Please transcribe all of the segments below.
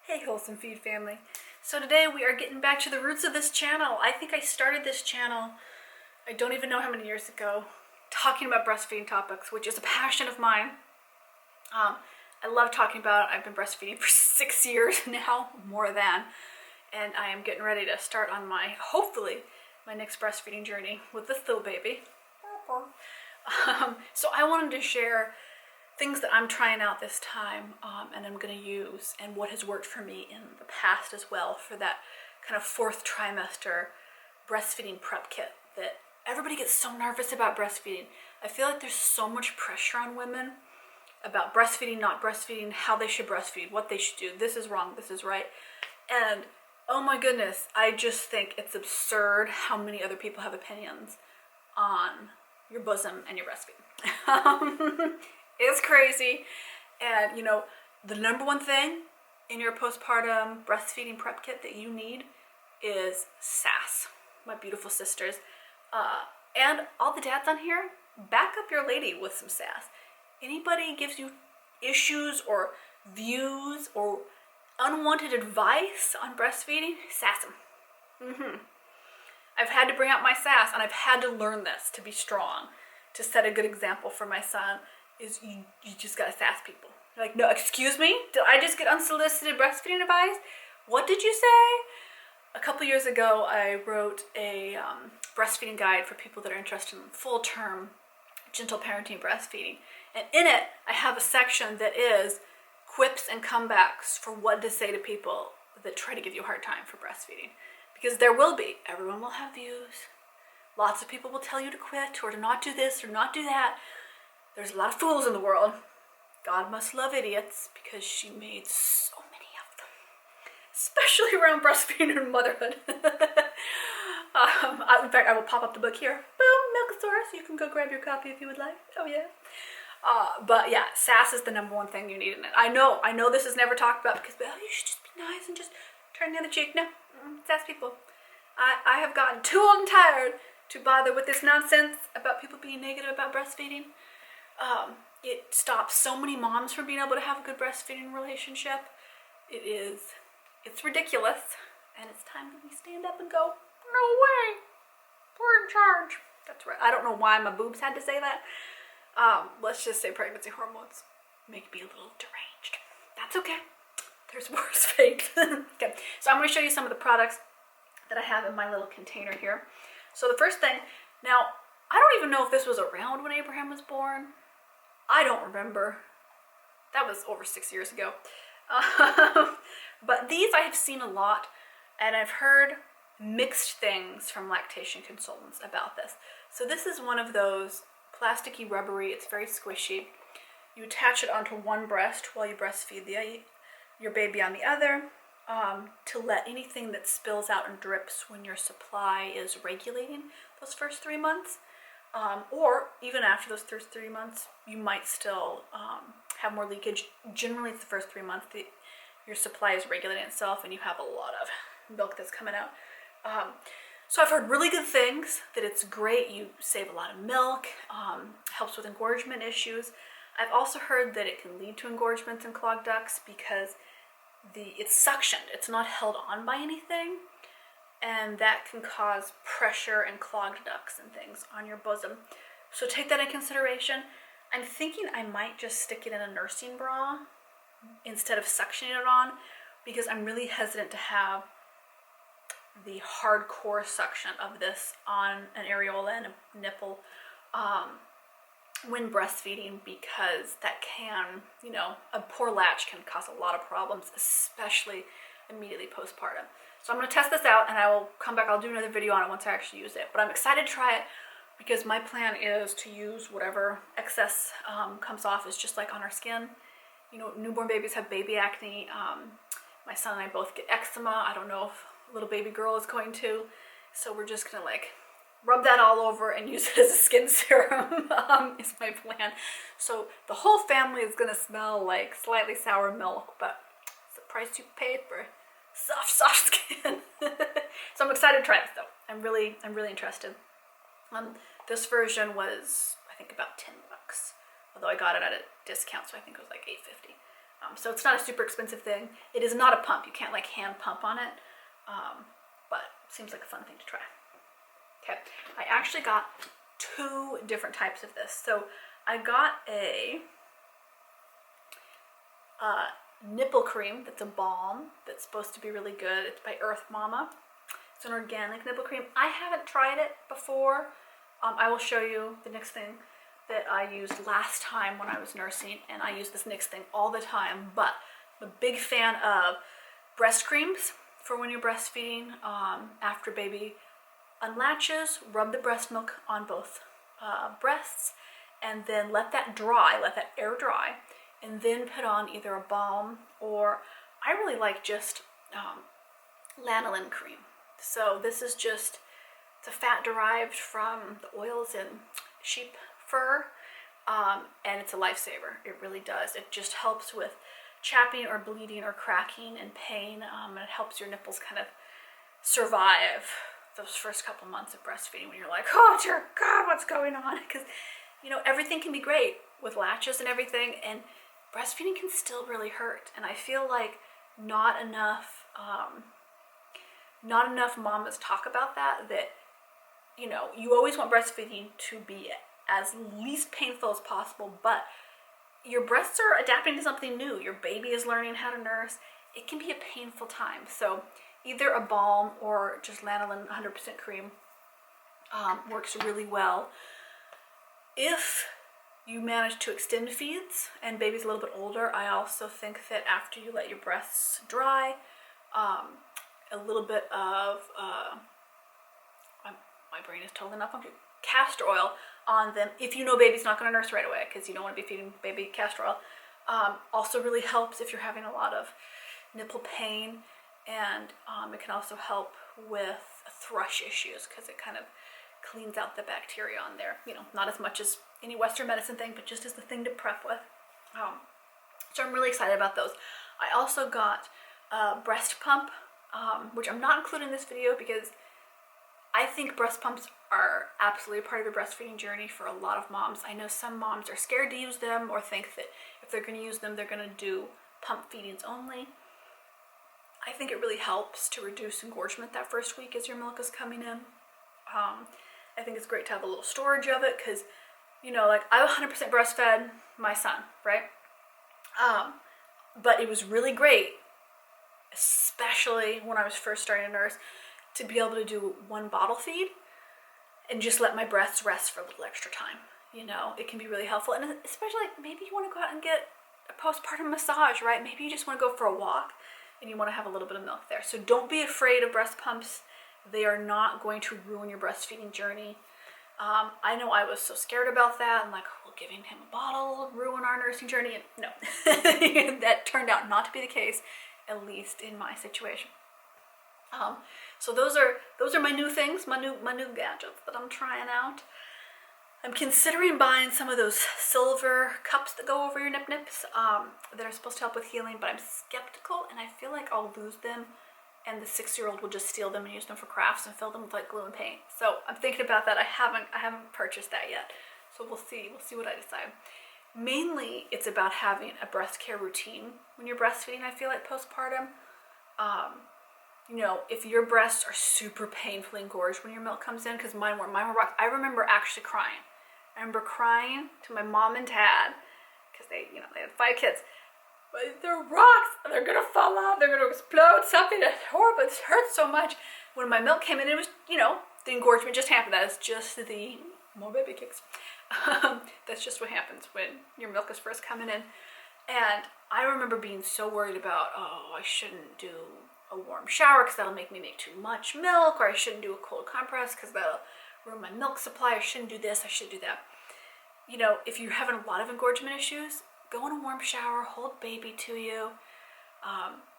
Hey Wholesome Feed family. So today we are getting back to the roots of this channel. I think I started this channel, I don't even know how many years ago, talking about breastfeeding topics, which is a passion of mine. I love talking about it. I've been breastfeeding for 6 years now, more than, and I am getting ready to start on hopefully, my next breastfeeding journey with this little baby. So I wanted to share things that I'm trying out this time and I'm going to use, and what has worked for me in the past as well for that kind of 4th trimester breastfeeding prep kit that everybody gets so nervous about breastfeeding. I feel like there's so much pressure on women about breastfeeding, not breastfeeding, how they should breastfeed, what they should do, this is wrong, this is right. And oh my goodness, I just think it's absurd how many other people have opinions on your bosom and your breastfeeding. It's crazy. And you know, the number one thing in your postpartum breastfeeding prep kit that you need is sass, my beautiful sisters. And all the dads on here, back up your lady with some sass. Anybody gives you issues or views or unwanted advice on breastfeeding, sass them. I've had to bring out my sass, and I've had to learn this to be strong, to set a good example for my son. Is you just gotta sass people. You're like, no, excuse me? Did I just get unsolicited breastfeeding advice? What did you say? A couple years ago, I wrote a breastfeeding guide for people that are interested in full-term gentle parenting breastfeeding. And in it, I have a section that is quips and comebacks for what to say to people that try to give you a hard time for breastfeeding. Because there will be. Everyone will have views. Lots of people will tell you to quit or to not do this or not do that. There's a lot of fools in the world. God must love idiots because she made so many of them, especially around breastfeeding and motherhood. In fact, I will pop up the book here. Boom, Milkosaurus. You can go grab your copy if you would like. Oh yeah. But yeah, sass is the number one thing you need in it. I know this is never talked about because, well, you should just be nice and just turn the other cheek. No, sass people. I have gotten too old and tired to bother with this nonsense about people being negative about breastfeeding. It stops so many moms from being able to have a good breastfeeding relationship. It's ridiculous, and it's time that we stand up and go, no way, we're in charge. That's right. I don't know why my boobs had to say that. Let's just say pregnancy hormones make me a little deranged. That's okay. There's worse fate. Okay, so I'm going to show you some of the products that I have in my little container here. So the first thing, now, I don't even know if this was around when Abraham was born. I don't remember. That was over 6 years ago. But these I have seen a lot, and I've heard mixed things from lactation consultants about this. So this is one of those plasticky, rubbery, it's very squishy. You attach it onto one breast while you breastfeed your baby on the other, to let anything that spills out and drips when your supply is regulating those first 3 months. Or even after those first 3 months, you might still have more leakage. Generally, it's the first 3 months that your supply is regulating itself and you have a lot of milk that's coming out. So I've heard really good things, that it's great, you save a lot of milk, helps with engorgement issues. I've also heard that it can lead to engorgements and clogged ducts because it's suctioned, it's not held on by anything. And that can cause pressure and clogged ducts and things on your bosom. So take that in consideration. I'm thinking I might just stick it in a nursing bra instead of suctioning it on, because I'm really hesitant to have the hardcore suction of this on an areola and a nipple when breastfeeding, because that can, you know, a poor latch can cause a lot of problems, especially immediately postpartum. So I'm going to test this out, and I will come back. I'll do another video on it once I actually use it. But I'm excited to try it because my plan is to use whatever excess comes off. Is just like on our skin. You know, newborn babies have baby acne. My son and I both get eczema. I don't know if little baby girl is going to. So we're just going to like rub that all over and use it as a skin serum is my plan. So the whole family is going to smell like slightly sour milk, but it's the price you paid for soft skin. So I'm excited to try this though. I'm really interested. This version was, I think, about $10, although I got it at a discount, so I think it was like $8.50. So it's not a super expensive thing. It is not a pump. You can't like hand pump on it, but seems like a fun thing to try. Okay, I actually got 2 different types of this. So I got a Nipple Cream that's a balm that's supposed to be really good. It's by Earth Mama. It's an organic nipple cream. I haven't tried it before. I will show you the next thing that I used last time when I was nursing, and I use this next thing all the time, but I'm a big fan of breast creams for when you're breastfeeding. After baby unlatches, rub the breast milk on both breasts, and then let that dry, let that air dry, and then put on either a balm or I really like just Lanolin Cream. So this is just, it's a fat derived from the oils in sheep fur, and it's a lifesaver. It really does. It just helps with chapping or bleeding or cracking and pain, and it helps your nipples kind of survive those first couple months of breastfeeding when you're like, oh dear God, what's going on? Because, you know, everything can be great with latches and everything, and breastfeeding can still really hurt. And I feel like not enough mamas talk about that, you know, you always want breastfeeding to be as least painful as possible, but your breasts are adapting to something new. Your baby is learning how to nurse. It can be a painful time. So either a balm or just Lanolin 100% cream works really well. If you manage to extend feeds and baby's a little bit older, I also think that after you let your breasts dry, a little bit of, my brain is totally not functioning, castor oil on them, if you know baby's not going to nurse right away, because you don't want to be feeding baby castor oil. Also really helps if you're having a lot of nipple pain, and it can also help with thrush issues because it kind of cleans out the bacteria on there. You know, not as much as any Western medicine thing, but just as the thing to prep with. So I'm really excited about those. I also got a breast pump, which I'm not including in this video because I think breast pumps are absolutely a part of the breastfeeding journey for a lot of moms. I know some moms are scared to use them or think that if they're going to use them, they're going to do pump feedings only. I think it really helps to reduce engorgement that first week as your milk is coming in. I think it's great to have a little storage of it because, you know, like I 100% breastfed my son, right? But it was really great, especially when I was first starting to nurse, to be able to do 1 bottle feed and just let my breasts rest for a little extra time. You know, it can be really helpful. And especially like maybe you want to go out and get a postpartum massage, right? Maybe you just want to go for a walk and you want to have a little bit of milk there. So don't be afraid of breast pumps. They are not going to ruin your breastfeeding journey. I know I was so scared about that. I'm like, well, giving him a bottle will ruin our nursing journey. And no, that turned out not to be the case, at least in my situation. So those are my new things, my new gadgets that I'm trying out. I'm considering buying some of those silver cups that go over your nips that are supposed to help with healing, but I'm skeptical and I feel like I'll lose them and the 6-year-old will just steal them and use them for crafts and fill them with like glue and paint. So I'm thinking about that. I haven't purchased that yet. So we'll see what I decide. Mainly it's about having a breast care routine when you're breastfeeding. I feel like postpartum, you know, if your breasts are super painfully engorged when your milk comes in, because mine were rocked. I remember actually crying. I remember crying to my mom and dad because they had 5 kids. But they're rocks, they're gonna fall out, they're gonna explode, something that's horrible, it hurts so much. When my milk came in, it was, you know, the engorgement just happened. That is just the more baby kicks. That's just what happens when your milk is first coming in. And I remember being so worried about, oh, I shouldn't do a warm shower because that'll make me make too much milk, or I shouldn't do a cold compress because that'll ruin my milk supply, I shouldn't do this, I should do that. You know, if you're having a lot of engorgement issues, go in a warm shower, hold baby to you,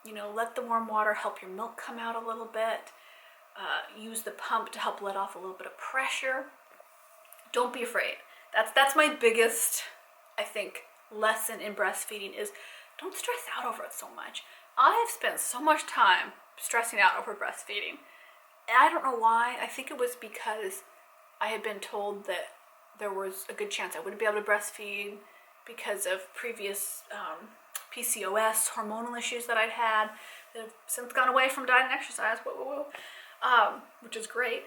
you know, let the warm water help your milk come out a little bit, use the pump to help let off a little bit of pressure. Don't be afraid. That's my biggest, I think, lesson in breastfeeding is don't stress out over it so much. I have spent so much time stressing out over breastfeeding. And I don't know why. I think it was because I had been told that there was a good chance I wouldn't be able to breastfeed because of previous PCOS, hormonal issues that I'd had that have since gone away from diet and exercise, which is great.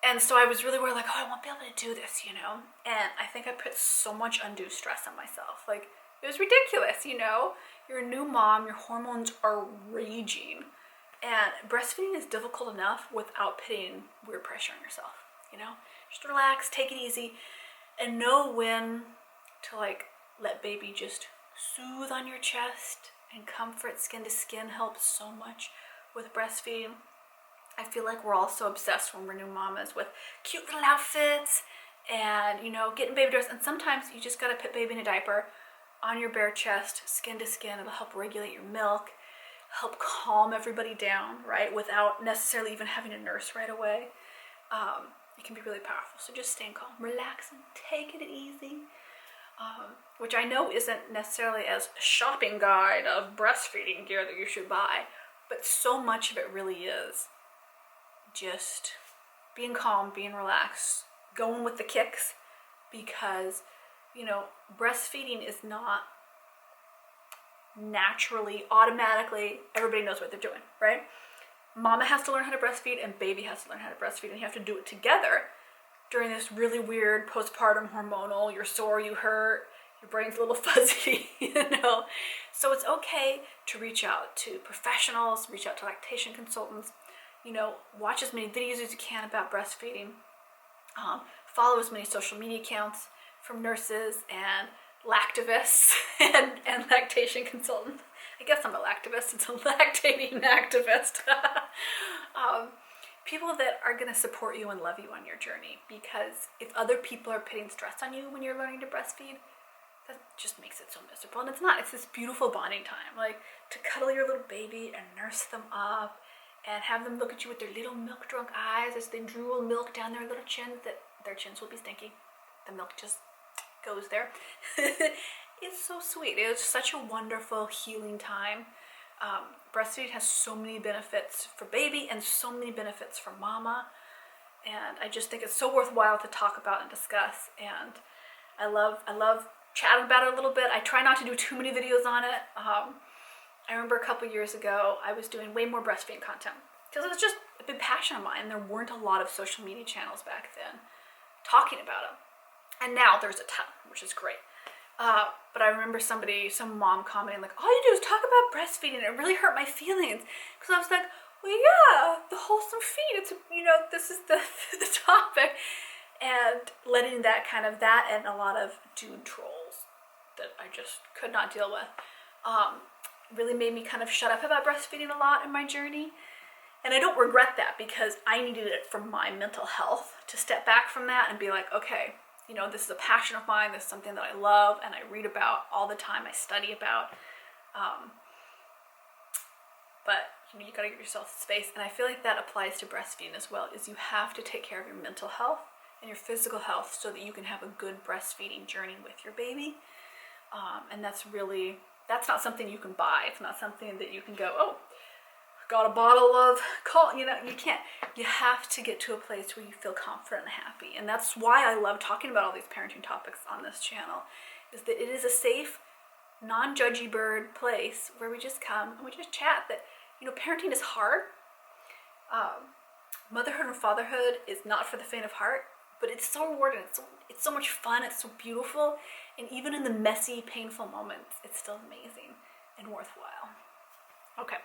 And so I was really worried, like, oh, I won't be able to do this, you know? And I think I put so much undue stress on myself. Like, it was ridiculous, you know? You're a new mom, your hormones are raging. And breastfeeding is difficult enough without putting weird pressure on yourself, you know? Just relax, take it easy, and know when to, like, let baby just soothe on your chest and comfort. Skin to skin helps so much with breastfeeding. I feel like we're all so obsessed when we're new mamas with cute little outfits and, you know, getting baby dressed. And sometimes you just gotta put baby in a diaper on your bare chest, skin to skin. It'll help regulate your milk, help calm everybody down, right? Without necessarily even having a nurse right away. It can be really powerful. So just staying calm, relaxing, taking it easy. Which I know isn't necessarily as a shopping guide of breastfeeding gear that you should buy, but so much of it really is just being calm, being relaxed, going with the kicks, because, you know, breastfeeding is not naturally, automatically, everybody knows what they're doing, right? Mama has to learn how to breastfeed and baby has to learn how to breastfeed, and you have to do it together during this really weird postpartum hormonal, you're sore, you hurt, your brain's a little fuzzy, you know? So it's okay to reach out to professionals, reach out to lactation consultants, you know, watch as many videos as you can about breastfeeding, follow as many social media accounts from nurses and lactivists and lactation consultants. I guess I'm a lactivist, it's a lactating activist. People that are going to support you and love you on your journey, because if other people are putting stress on you when you're learning to breastfeed, that just makes it so miserable. And it's not, it's this beautiful bonding time, like to cuddle your little baby and nurse them up and have them look at you with their little milk drunk eyes as they drool milk down their little chins, that their chins will be stinky. The milk just goes there. It's so sweet. It's such a wonderful healing time. Breastfeeding has so many benefits for baby and so many benefits for mama, and I just think it's so worthwhile to talk about and discuss. And I love chatting about it a little bit. I try not to do too many videos on it. I remember a couple years ago I was doing way more breastfeeding content because it was just a big passion of mine. There weren't a lot of social media channels back then talking about it, and now there's a ton, which is great. But I remember some mom commenting like, all you do is talk about breastfeeding. It really hurt my feelings. Because I was like, well, yeah, the wholesome feed. It's, you know, this is the topic. And letting that and a lot of dude trolls that I just could not deal with, really made me kind of shut up about breastfeeding a lot in my journey. And I don't regret that, because I needed it for my mental health to step back from that and be like, okay, you know, this is a passion of mine. This is something that I love and I read about all the time. I study about. But you know, you gotta give yourself space. And I feel like that applies to breastfeeding as well, is you have to take care of your mental health and your physical health so that you can have a good breastfeeding journey with your baby. And that's not something you can buy. It's not something that you can go, oh, got a bottle of you know, you can't. You have to get to a place where you feel confident and happy. And that's why I love talking about all these parenting topics on this channel, is that it is a safe, non-judgy bird place where we just come and we just chat. That, you know, parenting is hard. Motherhood and fatherhood is not for the faint of heart, but it's so rewarding. It's so much fun. It's so beautiful. And even in the messy, painful moments, it's still amazing and worthwhile. Okay.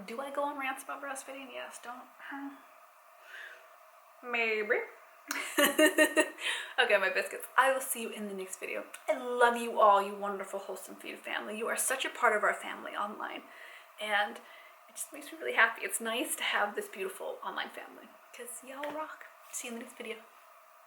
Do I go on rants about breastfeeding? Yes, don't. Maybe. Okay, my biscuits. I will see you in the next video. I love you all, you wonderful, wholesome feed family. You are such a part of our family online. And it just makes me really happy. It's nice to have this beautiful online family, because y'all rock. See you in the next video.